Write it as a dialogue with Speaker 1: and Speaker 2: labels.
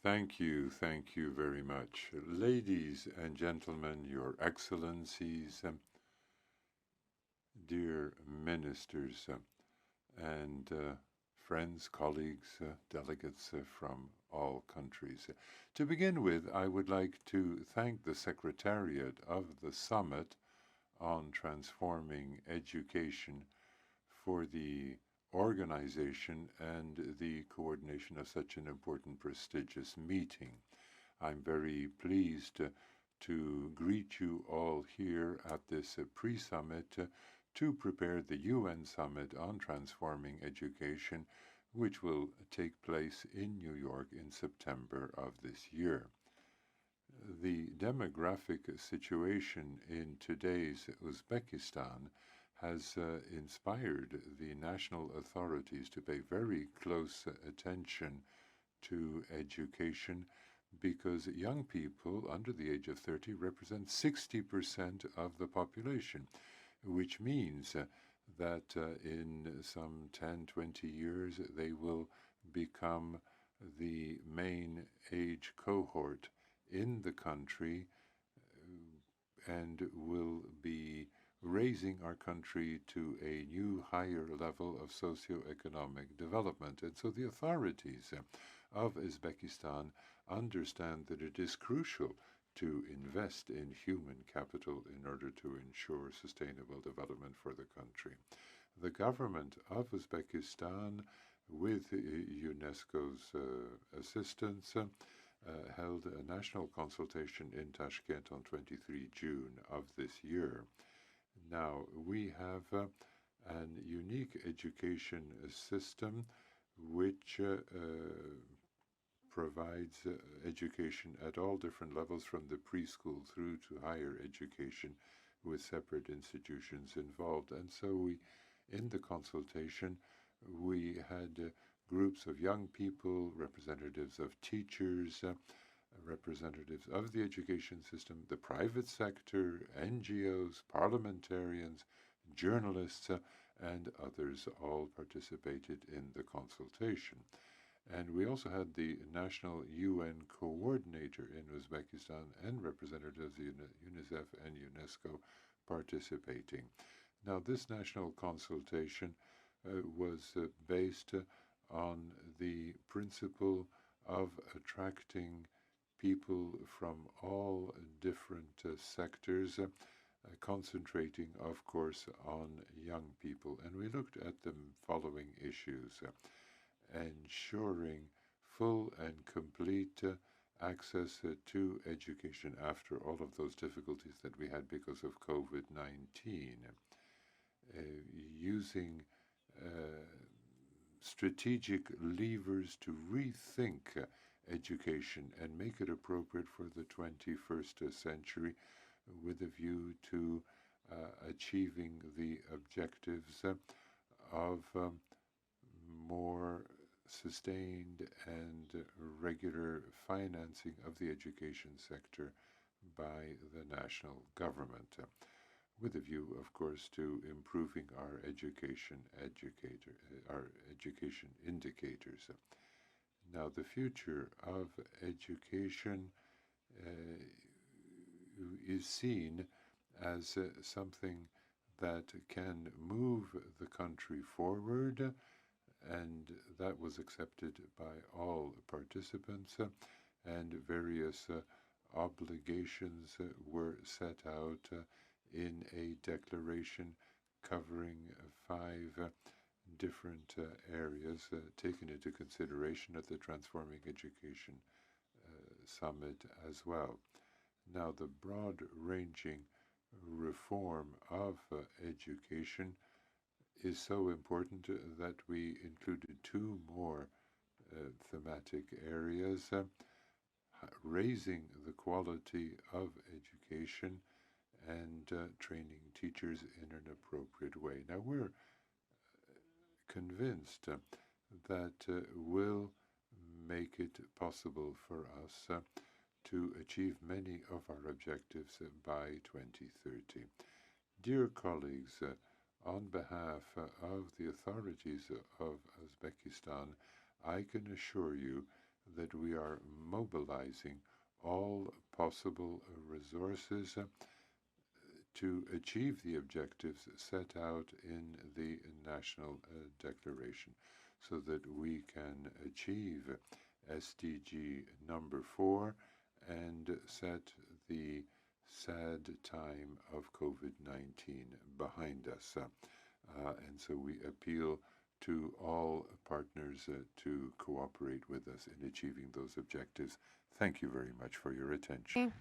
Speaker 1: Thank you very much. Ladies and gentlemen, Your Excellencies, dear ministers, and friends, colleagues, delegates from all countries. To begin with, I would like to thank the Secretariat of the Summit on Transforming Education for the organization and the coordination of such an important, prestigious meeting. I'm very pleased to greet you all here at this pre-summit to prepare the UN Summit on Transforming Education, which will take place in New York in September of this year. The demographic situation in today's Uzbekistan has inspired the national authorities to pay very close attention to education because young people under the age of 30 represent 60% of the population, which means that in some 10, 20 years they will become the main age cohort in the country and will be raising our country to a new higher level of socio-economic development. And so the authorities of Uzbekistan understand that it is crucial to invest in human capital in order to ensure sustainable development for the country. The government of Uzbekistan, with UNESCO's assistance, held a national consultation in Tashkent on 23 June of this year. Now, we have an unique education system which provides education at all different levels from the preschool through to higher education with separate institutions involved. And so in the consultation, we had groups of young people, representatives of teachers, representatives of the education system, the private sector, NGOs, parliamentarians, journalists, and others all participated in the consultation. And we also had the national UN coordinator in Uzbekistan and representatives of UNICEF and UNESCO participating. Now, this national consultation was based on the principle of attracting people from all different sectors, concentrating, of course, on young people. And we looked at the following issues: ensuring full and complete access to education after all of those difficulties that we had because of COVID-19, using strategic levers to rethink education and make it appropriate for the 21st century with a view to achieving the objectives of more sustained and regular financing of the education sector by the national government, with a view, of course, to improving our education indicators. Now, the future of education is seen as something that can move the country forward, and that was accepted by all participants, and various obligations were set out in a declaration covering 5 different areas taken into consideration at the Transforming Education Summit as well. Now, the broad-ranging reform of education is so important that we included 2 more thematic areas: raising the quality of education and training teachers in an appropriate way. Now, we're convinced that will make it possible for us to achieve many of our objectives by 2030. Dear colleagues, on behalf of the authorities of Uzbekistan, I can assure you that we are mobilizing all possible resources to achieve the objectives set out in the National Declaration so that we can achieve SDG number 4 and set the sad time of COVID-19 behind us. And so we appeal to all partners to cooperate with us in achieving those objectives. Thank you very much for your attention.